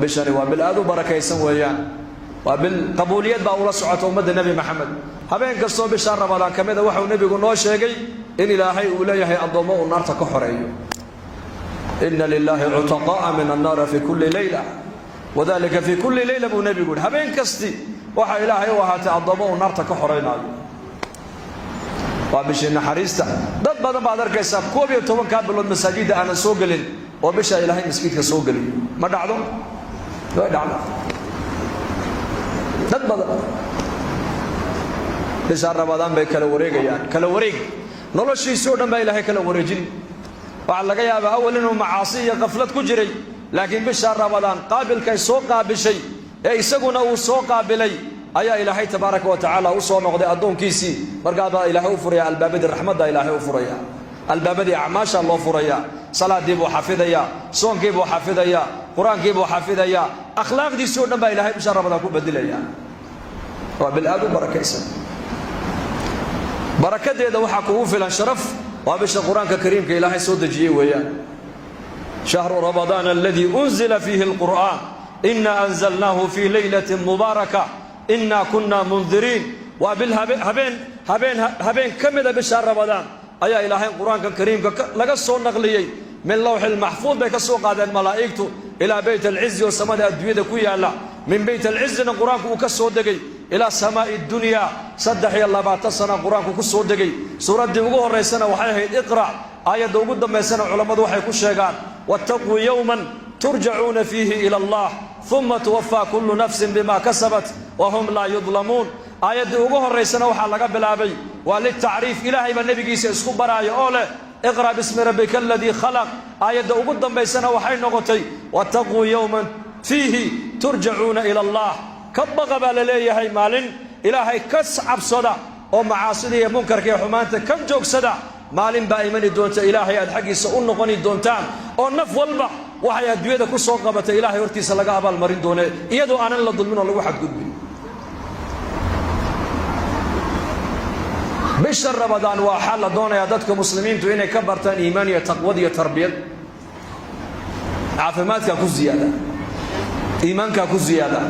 بشري وبالآذو بركة يسويان وبالقبوليات بأولى سعة أمة النبي محمد هبين قصوا بشهر رمضان كمذا وحو النبي قلنا شيء إن إلهي أوليه الضماء النار تكحري إن لله عتقاء من النار في كل ليلة وذلك في كل ليلة أبو النبي يقول هبين قصدي وحا إلهي وهات الضماء النار تكحرينا وبشي نحريستا dad badan baad arkaysaa koob iyo 10 ka bilood masaajida aan soo galin oo bisha ilaahay miskiidka soo galin ma dhacdo way dhacdo dad badan bisha Ramadaan bay kala wareegayaan kala wareeg noloshiisa oo dhan baa ilaahay kala wareejin waxa laga yaabaa awal inuu macaasi iyo qaflad ku jiray laakiin bisha Ramadaan qaabilkay soo qaabishay ee isaguna uu soo qaabilay ayaa ilaahay tabaaraka wa tacaala u soo noqday adoonkiisii markaa ilaahay u furaya albaabada raxmadda ilaahay u furaya albaabada acmaasha loo furaya salaadii buu xafidaya soonkii buu xafidaya quraankii buu xafidaya akhlaaqdiisii oo dhan baa ilaahay bisha Ramadaan ku beddelaya waa bil aad u barakaysan barakadeeda waxa kugu filan sharaf waa bisha quraanka kariimka ilaahay soo dejiyay weeyaan shahru ramadaan alladhi unzila fihi alquran inna anzalnahu fi laylatin mubarakah إنا كنا منذرين وبالهبين كمذا بشهر رمضان أي إلهي القرآن الكريم لقصوا النقليي من لوح المحفوظ بكسوا قادة الملائكة إلى بيت العز وسماء الدنيا كويا الله من بيت العز القرآن كسوا دقي إلى سماء الدنيا صدحي الله بعد سنة القرآن كسوا دقي سورة دموع الرئيسنا وحيه اقرأ آية دوغد ما سنة علماء وحي كشيغان واتقوا يوما ترجعون فيه إلى الله ثم توفى كل نفس بما كسبت وهم لا يظلمون آية ugu horeysana waxa laga bilaabay waa li taariif ilaahay ba nabigiisa isku baraayo oo leh iqra bismi rabbika alladhi khalaq aayada ugu dambeysana waxay noqotay wattaqu yawman fihi turja'una ila Allah kabaqa baa leeyahay maalin ilaahay ka cabsada oo macaasida iyo munkarka iyo xumaanta ka joogsada maalin baa imani doonta ilaahay aad xaqiisa u noqoni doontaan oo naf walba waxay adduunyada ku soo qabatay ilaahay hortiisa laga abaal marin doonay iyadoo aanan la dulmin oo lagu xadgudbin bisha Ramadaan waa xal doonaya dadka muslimiintu inay ka bartaan iimaan iyo taqwad iyo tarbiyad caafimaadka ku ziyaada iimaanka ku ziyaada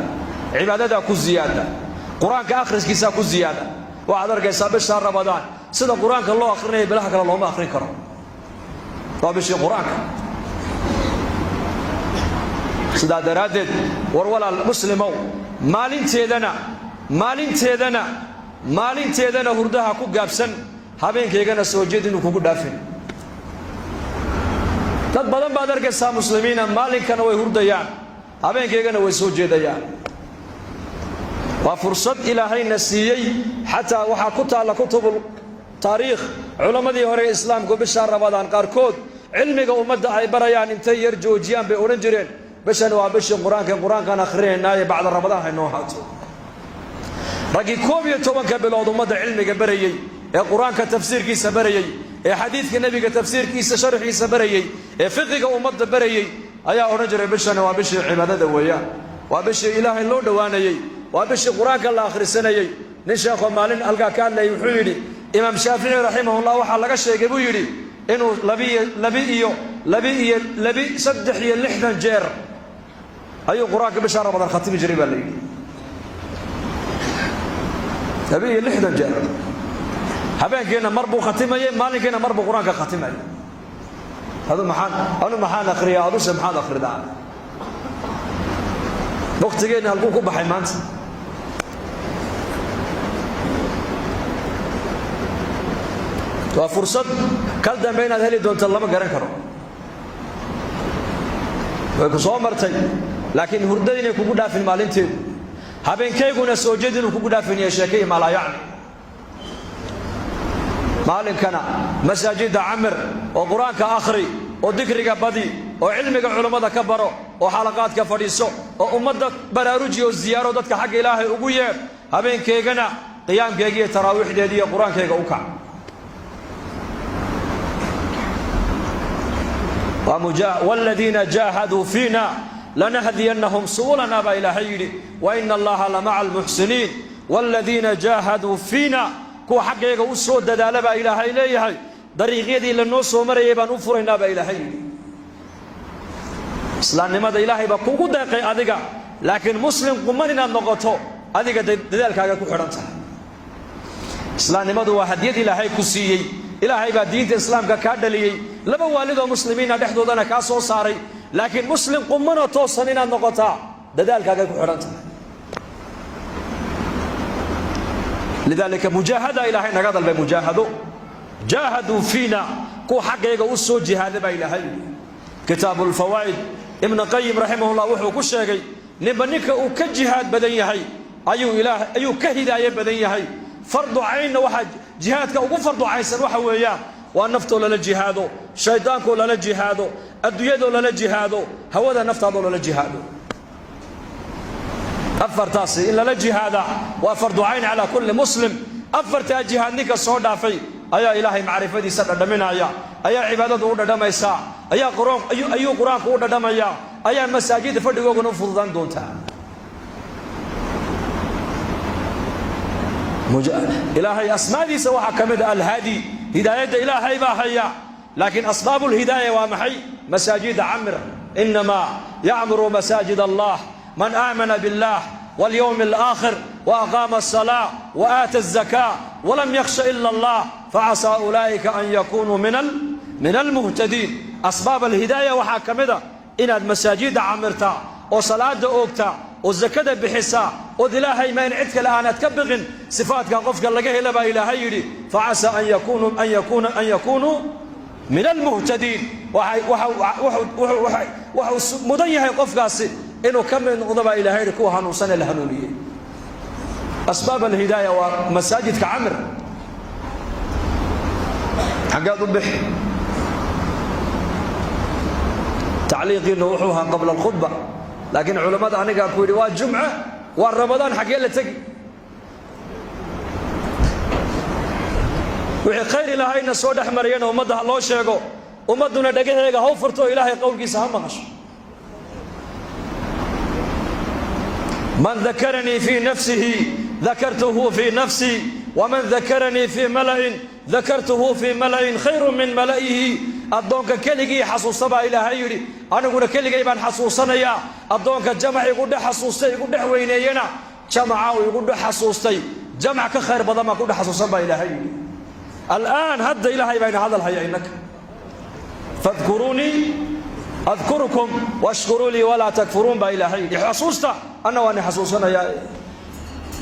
cibaadada ku ziyaada quraanka akhriskiisa ku ziyaada waxaad arkaysaa bisha Ramadaan sida quraanka loo akhrinayo bilaha kale looma akhrin karo waa bisha quraanka sida daraadeed war walaal muslimow maalinteedana hurdaha ku gaabsan habeenkeygana soo jeed inuu kugu dhaafin dad badan baad arkaysaa muslimiina maalinkana way hurdayaan habeenkeygana way soo jeedayaan waa fursad ilaahayna siiyay xataa waxa ku taala kutubul taariikh culamadii hore islaamku bisha Ramadaan qaarkood cilmiga ummadda ay barayaan intay yar joojiyaan bay oran jireen bishan waa bisha quraanka akhrinayna bacda Ramadaan hayno haato ragi koob iyo 10 ka bilood ummadda cilmiga barayay ee quraanka tafsiirkiisa barayay ee xadiiska nabiga tafsiirkiisa sharxiisa barayay ee fiqiga ummadda barayay ayaa oran jiray bishan waa bisha cibaadada weeyaan waa bisha ilaahay loo dhawaanayay waa bisha quraanka la akhrisanayay nin sheekh maalin halka ka hadlay wuxuu yiri imaam Shaafici rahimahullah waxa laga sheegay buu yiri inuu saddex iyo 60 jeer ayuu quraanka bisha Ramadaan khatimi jiray baa leeyahay لبي 60 jeer habeenkeena marbu khatimayay maalinkeena marbu quraanka khatimayay hadu maxaan akhriyaa adu maxaan akhridaa waqtigeena halku ku baxay maanta waa fursad kal dambe inaad heli doonto lama garan karo way ku soo martay laakiin hurdadina kugu dhaafin maalinteedu habeenkeyguna soo jeedin kugu dhaafinayo sheekay ma la yaani maalinkana masaajida amr oo quraanka akhri oo dhikriga badi oo cilmiga culimada ka baro oo xalaqaadka fadhiiso oo ummadda baraaruji oo ziyaaro dadka xaq ilaahay ugu yeer habeenkeygana qiyaamkeega iyo taraawiixdeeda iyo quraankeyga u kac والذين جاهدوا فينا لنهدينهم سبلنا بإلهي وإن الله لمع المحسنين والذين جاهدوا فينا كو حقيقة وسود دالة بإلهي إليهي طريقية دي للنص ومريبا نفرنا بإلهي islaamnimada ilaahay baa kugu deeqay adiga laakiin muslim quman inaad noqoto adiga dadaalkaaga ku xidhan tahay islaamnimadu waa hadiyad ilaahay ku siiyey ilaahay baa diinta islaamka ka dhaliyay laba waalid oo muslimiina dhexdoodana ka soo saaray laakiin muslim quman oo toosan inaad noqotaa dadaalkaaga ku xidhan tahay lidaalika mujaahada ilaahay naga dalbay mujaahado jaahaduu fiina kuwa xaggayga u soo jihaada baa ilaahay kitaabu lfawaa'id ibn qayim raximahullah wuxuu ku sheegay ninba ninka uu ka jihaad badan yahay ayuu ka hidaaye badan yahay fardu caynna waxaa jihaadka ugu fardu caynsan waxa weeyaan waa naftoo lala jihaado shaydaankoo lala jihaado adduunyadoo lala jihaado hawada naftaadoo lala jihaado afartaasi in lala jihaada waa fardu cayn calaa kulli muslim afartaa jihaad ninka soo dhaafay ayaa ilaahay macrifadiisa dhadhaminaya ayaa cibaadadu u dhadhamaysaa ayuu qur-aanku u dhadhamaya ayaa masaajidda fadhigooguna u fududaan doontaa ilaahay asmaadiisa waxaa ka mid alhaadi hidaayadda ilaahay baa haya laakiin asbaabu lhidaaya waa maxay masaajida camir inamaa yacmuru masaajid allah man aamana billah واليوم الآخر وأقام الصلاة وآتى الزكاة ولم يخش إلا الله فعسى أولئك أن يكونوا من المهتدين أسباب الهداية وحاكمدا إن المساجد عمرتا وصلاة أوكتا والزكاة بحسا وذلاهي ما ينعدك الآن تكبغن صفاتك قفك لقيه لبا إلهي فعسى أن يكونوا من المهتدين وحو مضيه قفك إنه كم من غضباء إلهي لكوها هنوصن الهنونية أسباب الهداية ومساجد كعمر حقا ضبح تعليق نوحوها قبل الخطبة لكن علماء عنك أكو رواج جمعة والرمضان حقا لتقي وحي خير إلهي نسود أحمرين ومدها الله شيقو ومدنا دقيقة هو فرطو إلهي قولك سهم مغش من ذكرني في نفسه ذكرته في نفسي ومن ذكرني في ملأ ذكرته في ملأ خير من ملئه أدونك كلجي حسوس با إلهي أنا أقول كلجي بان حسوسنا يا أدونك جمع يقول حسوسي يقول وينينا جمع ويقول حسوسي جمع كخير بدل ما يقول حسوس با إلهي الآن هد إلهي بين هذا الحياة إنك فاذكروني أذكركم واشكروا لي ولا تكفرون با إلهي حسوسته أنا وأنا حسوسنا يا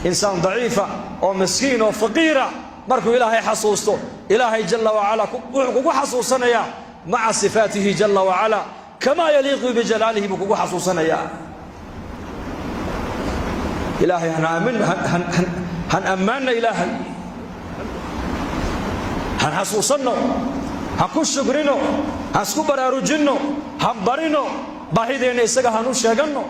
إنسان ضعيفة أو مسكين أو فقيرة مركو إلهي حسوسته إلهي جل وعلا كوكو حسوسنا يا مع صفاته جل وعلا كما يليق بجلاله بكوكو حسوسنا يا إلهي هنأمنا إلهي هنحسوسنا هنكو شكرنا هنسكو براروجنا هنبرنا باهدين إساقا هنو شاقنا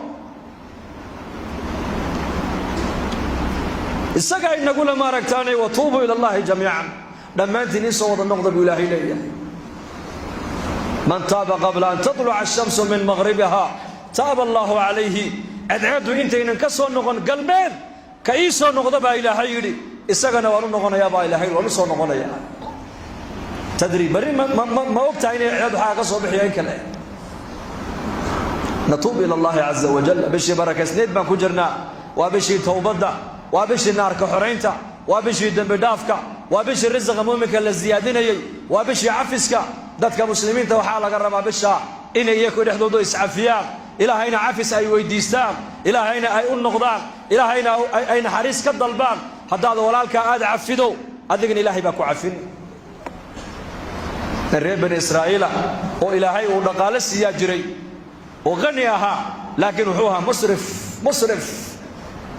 isaga inagu la maaragtaanay wa tuubu ila Allah jamii'an dhammaantiin isoo wada noqdo ilaahay leeyahay man taaba qabla an tatlu'a ash-shamsu min maghribiha taaba Allahu alayhi ad'adu intaynan ka soo noqon galbeed ka isoo noqdo ba ilaahay yiri isagana waan u noqonayaa ba ilaahay waan soo noqonayaa tadri bari ma ogtahay inay cid waxa ka soo bixiyeen kale natuubu ila Allah azza wa jalla bishi barakasneed baan ku jirnaa waa bishi tawbada وابشي النار كحرينتا وابشي الدم بدافكا وابشي الرزق مؤمنك للزيادينيي وابشي عفسكا ددك مسلمين توحا لغا ربا بشا إن يكون يحدودو إسعافيان إلهينا عفس أي ويديستان إلهينا أي النقضان إلهينا أي نحريس كالضلبان حتى هذا ولالك آد عفدو أدقن إلهي باكو عفن الرب بن إسرائيل وإلهي ونقال السياجري وغنيها لكن وحوها مصرف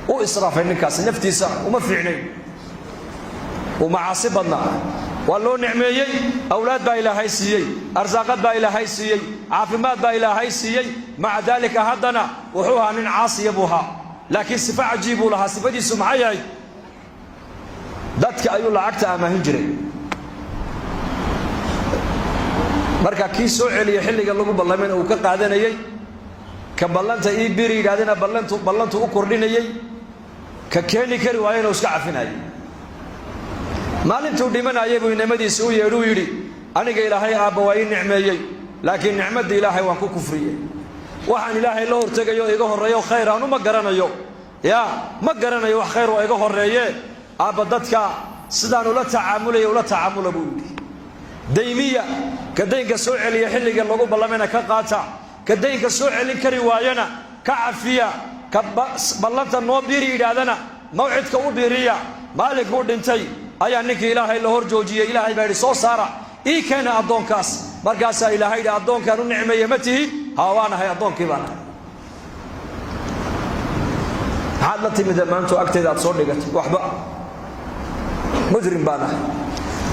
وإسراف النكاس نفتيسا وما فيعني ومعاصي بدنا والله نعميي أولاد با إلهي سيي أرزاقات با إلهي سيي عافمات با إلهي سيي مع ذلك هدنا وحوها من عاصي يبوها لكن صفة عجيبوا لها صفة دي سمعي دادك أيو لعكت أما هنجري مركا كيسو علي يحلق اللغو بلمين أو كقادنا يي كبلنتا إي بيري قادنا بلنتو أكردين يي ككيني كري وين وسكع فيناي maalintuu dhimanayay buu nimadiisa u yeedhu yiri aniga ilaahay aabba waa ii nicmeeyay laakiin nicmada ilaahay waan ku kufriyay waxaan ilaahay la hortegayo iga horeeyo khayr aan uma garanayo ya ma garanayo wax khayr oo iga horeeye aaba dadka sidaan ula tacaamula buu yidhi daymiya ka daynka soo celiya xilliga lagu ballamena ka qaata ka daynka soo celin kari waayana ka cafiya ka ballanta noo biiri yidhaahdana mawcidka u biiriya maalinkuu dhintay ayaa ninkii ilaahay la hor joojiyey ilaahay baa yidhi soo saara ii keena addoonkaas markaasaa ilaahay yidhi addoonkaan u nicmeeye ma tihi haa waanahay addoonkii baan ahay maxaad la timid maanto agteeda aad soo dhigatay waxba mujrim baan ahay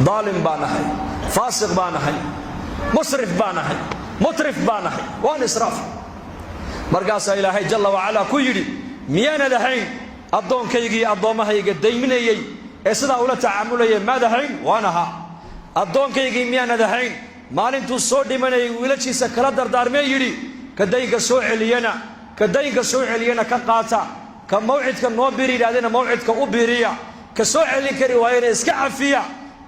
daalim baan ahay faasiq baan ahay musrif baan ahay mutrif baan ahay waan israaf markaasaa ilaahay jalla wacalaa ku yidhi miyaanad ahayn addoonkaygii addoommahayga dayminayey ee sidaa ula tacaamulayay maad ahayn waan ahaa addoonkaygii miyaanad ahayn maalintuu soo dhimanayay wiilashiisa kala dardaarmee yidhi ka daynka soo celiyana ka qaata ka mawcidka noo biiri yidhahdena mawcidka u biiriya ka soo celin kari waayena iska cafiya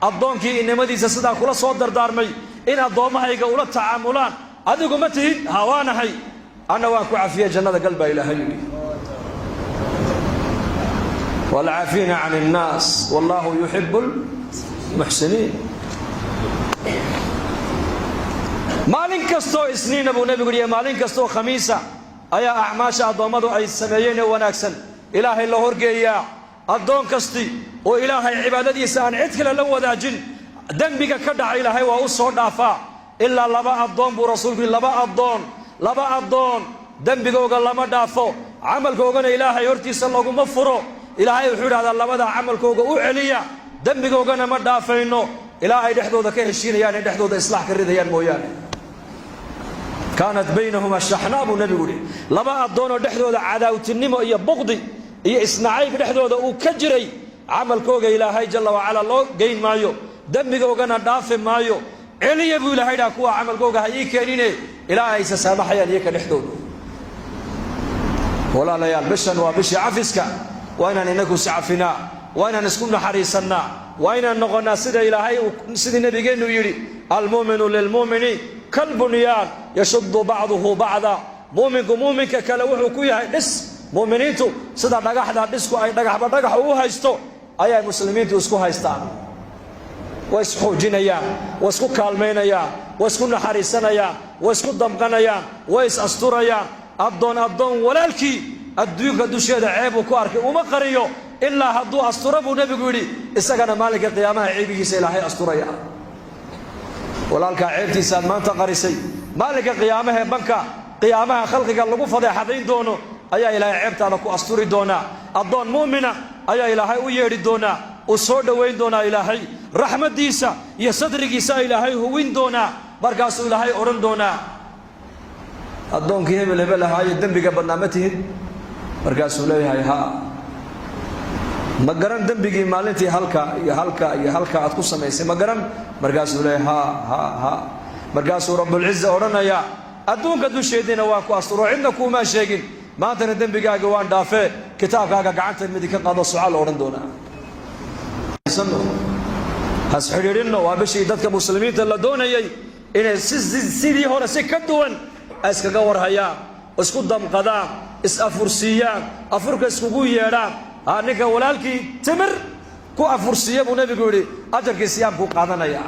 addoonkii inamadiisa sidaa kula soo dardaarmay in addoommahayga ula tacaamulaan adigu ma tihid haa waanahay anna waan ku cafiya jannada gal baa ilaahay yidhi والعافين عن الناس والله يحب المحسنين maalin kastoo isniin buu nabigu yiri maalin kastoo khamiisa ayaa acmaasha adoomadu ay sameeyeen wanaagsan ilaahay la horgeeyaa adoon kasti oo ilaahay cibaadadiisa aan cid kale la wadaajin dambiga ka dhacay ilaahay waa u soo dhaafaa illa laba adoon buu rasuulku laba adoon dambigooga lama dhaafo amalkoogana ilaahay hortiisa laguma furo ilaahay wuxuu yiraahdaa labada amalkooga u celiya dambigoogana ma dhaafayno ilaahay dhexdooda ka heshiinayaan dhexdooda islaax ka ridayaan mooyaane كانت بينهما الشحناء النبي يقول لما أدونوا دحدودا عداوتنمو إيا بغضي إيا إسناعيب دحدودا وكجري عمل كوغا إلهي جل وعلا لو جين مايو دمي كوغانا دافع مايو علي يبو إلهي دا كوا عمل كوغا هاي كينيني إلهي سسامحيا ليك دحدود ولا ليال بشن وبشي عفسك وين نكو سعفنا وين نسكن حريصنا وين نغنى سيدة إلهي سيدة النبي جينو يري المؤمن للمؤمن كالبنيان يشد بعضه بعضا مؤمنك كلا وحو كويا دس مؤمنينتو سدا دغخدا دسكو اي دغخ او هايستو اي مسلمينتو اسكو هايستان واسكو جينيا واسكو كالمينيا واسكو نحريسنيا واسكو دمقنيا واس استوريا ادون ولالكي ادويك دوشيدا عيبو كو اركي وما قريو الا هدو استوربو نبيغو يري اسغنا مالك القيامه عيبيسا الهي استوريا walaalka ceebtiisa maanta qarisay maalinka qiyaamaha banka qiyaamaha khalqiga lagu fadeexadayn doono ayaa ilaahay ceebtaada ku asturi doona adoon muumina ayaa ilaahay u yeeri doona oo soo dhaweyn doona ilaahay rahmadiisa iyo sadrigiisa ilaahay huwin doona markaas ilaahay oran doona adoonkii hebel ahaay dambiga badnaamatihi markaas uu leeyahay ha ma garan dambigii maalintii halka aad ku samaysay ma garan markaas uu leeyahay ha markaas rabbul izza oranaya adduunka dusheedina waa ku asturo cidna kuma sheegin maantana dambigaaga waan dhaafee kitaabkaaga gacanta mid ka qaado su'aal oran doona has xiriirino waa bishii dadka muslimiinta la doonayay inay sidii hore si ka duwan iskaga warhayaan isku damqadaan is afursiyaan afurka iskugu yeedhaan ninka walaalkii timir ku afursiya buu nabigu yiri ajarkii siyaamku qaadanaya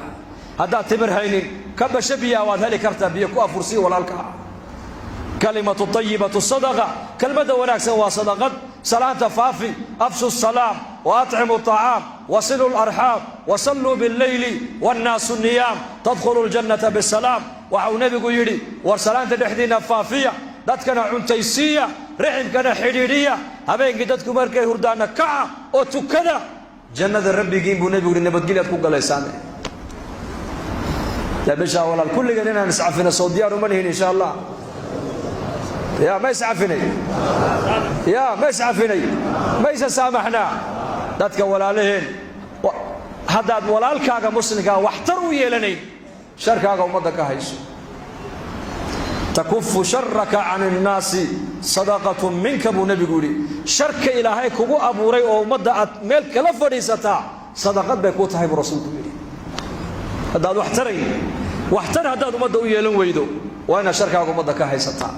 hada timir haynin ka bashabiya waad heli kartaa biyo ku afursiya walaalka kalimatu tayyibatu sadaqa kalmada wanaagsan waa sadaqad salaanta faafi afshu salaam wa at'imu ta'am wasilu al-arham wa sallu bil-layli wan-nasu niyam tadkhulu al-jannata bis-salam wa nabigu yiri war salaanta dhexdiina faafiya dadkana cuntaysiya riximkana xidhiidhiya habeenkii dadku markay hurdaana kaca oo tukada jannada rabbigiin buu nabigu yiri nabadgelyaad ku galaysaan ya bisha wala kulligan inaan iscafina soo diyaar uma lihin insha Allah يا ما يسعفني ما يسامحنا dadka walaalaheen hadaad walaalkaaga muslimka waxtar u yeelanay sharkaaga umada ka hayso takuffu sharraka 'anil naasi sadaqatun minka bu nabigu yiri sharka ilaahay kugu abuuray oo umada aad meel kala fadhiisata sadaqad bay ku tahay rasuulku yiri hadaad waxtar hadaad umada u yeelan weydo waa ina sharkaaga umada ka haysata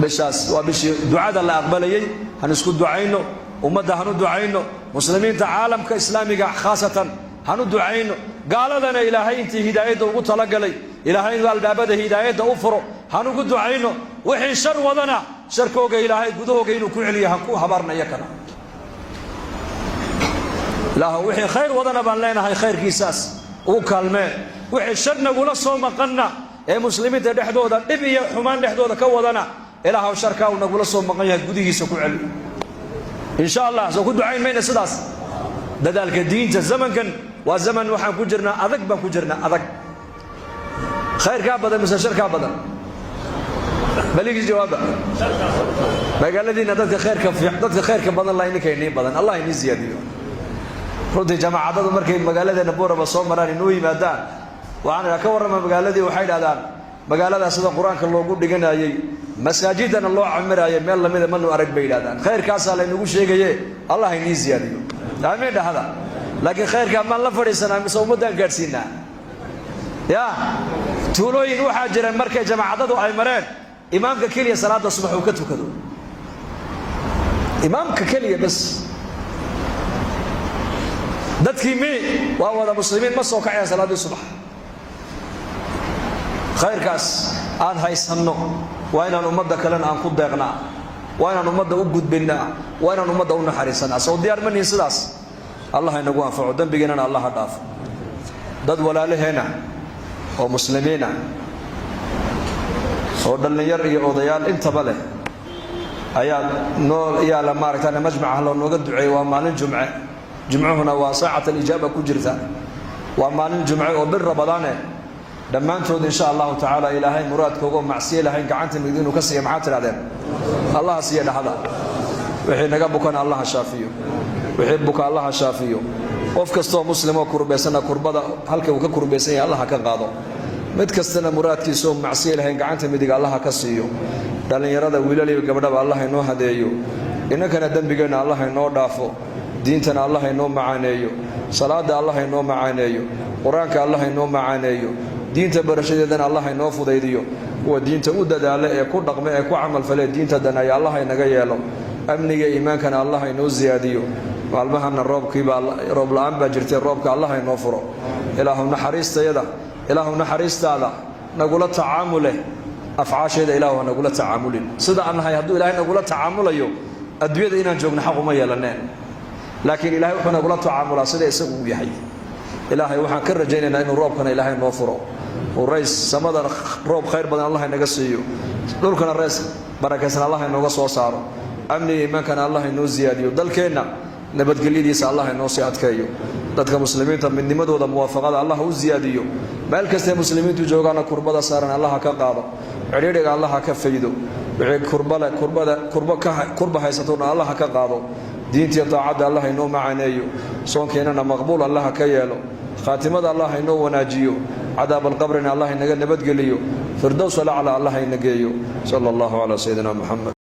bishaas waa bishii ducada la aqbalayay han isku ducayno ummadda hanu ducayno muslimiinta caalamka islaamiga khaasatan hanu ducayno gaaladana ilaahay intii hidaayada ugu talagalay ilaahay albaabada hidaayada u furo hanu ugu ducayno wixii shar wadana sharkooga ilaahay gudahooga inuu ku celiyo han ku habarnayo kana ilaahu wixii khayr wadana baan leenahay khayrkiisaas ugu kaalmee wixii shar nagula soo maqanna ee muslimiinta dhexdooda dhib iyo xumaan dhexdooda ka wadana ilaahu sharka uu nagula soo maqan yahay gudihiisa ku celi insha Allah soo ku ducayn mayna sidaas dadaalka diinta zamankan waa zaman waxaan ku jirnaa adag baan ku jirnaa adag khayrka badan mise sharka badan baligi jawaaba magaaladiina dadka khayrka badan la inay keenay badan Allah inii ziyadiyo runtii jamaacadadu markay magaaladeena booraba soo maraan inuu yimaadaan waxaan ka warrama magaaladii waxay yiraahdaan magaalada sida quraanka loogu dhiganayay masaajidana loo camiraayo meel lamida manu arag bay yiraahdaan khayrkaas la inagu sheegaye Allah inii ziyadiyo taameen dhahada laakiin khayrka ma la fariisanaa mise ummadan gaarsiinaa ya tuulooyin waxa jira markay jamaacadadu ay mareen imaamka kaliya salaada subax uu ka tukado imaamka kaliya bas dadkii waa wada muslimiin ma soo kacayaan salaadii subax khayrkaas aan haysanno waa inaan ummadda kalena aan ku deeqnaa waa inaan ummadda u gudbinaa waa inaan ummadda u naxariisanaa soo diyaar ma nihin sidaas Allah inagu anfaco dambigeena Allah ha dhaafo dad walaalaheena oo muslimiina oo dhalinyar iyo odayaal intaba leh ayaa nool yaa la maaragtay majmaca loo nooga duceeyay waa maalin jumce jumcuhuna waa saacada ijaaba ku jirta waa maalin jumce oo bil rabadaane dhammaantood insha Allah taala ilaahay muraadkooga macsiye lahayn gacanta midinu ka siiyo maxaa tiraadeen Allah siiyo dhaxda wixii naga bukan Allah shaafiyo wixii buka Allah shaafiyo qof kasto muslimo kurbeysana kurbada halka uu ka kurbeysay Allah ka qaado mid kastana muraadkiisu macsiye lahayn gacanta midiga Allah ka siiyo dhalinyarada wiilal iyo gabdhaba Allah inoo hadeeyo inagana dambigeena Allah inoo dhaafo diintana Allah inoo macaaneeyo salaada Allah inoo macaaneeyo quraanka Allah inoo macaaneeyo diinta barashadeedana Allah inoo fudaydiyo kuwa diinta u dadaala ee ku dhaqmo ee ku amal falay diinta danaya Allah inaga yeelo amniga iimaankana Allah inoo ziyaadiyo maalmahana roob la'aan baa jirtay roobka Allah inoo furo ilaahu naxariistaada nagula tacaamule afcaasheeda ilaahu nagula tacaamulin sida aan nahay hadduu ilaahay nagula tacaamulayo adduunyada inaan joogno xaq uma yeelaneen laakiin ilaahay wuxuu nagula tacaamulaa sida isagu uu yahay ilaahay waxaan ka rajaynaynaa inuu roobkana ilaahay noo furo oo rays samada roob khayr badan Allah inaga siiyo dhulkana rays barakaysan Allah inooga soo saaro amni iimaankana Allah inoo ziyaadiyo dalkeena nabadgelyadiisa Allah inoo sii adkeeyo dadka muslimiinta midnimadooda muwaafaqada Allah u ziyaadiyo meel kasta muslimiintu joogaana kurbada saaran Allah ka qaado xiriiriga Allah ka faydo wixii kurba haysatona Allah ka qaado diinta taacada Allah inoo macaaneeyo soonkeenana maqbuul Allah ka yeelo khaatimada Allah inoo wanaajiyo cadaab alqabrina Allah inaga nabadgeliyo firdaws ala Allah inageeyo sallallahu ala sayidina Muhammad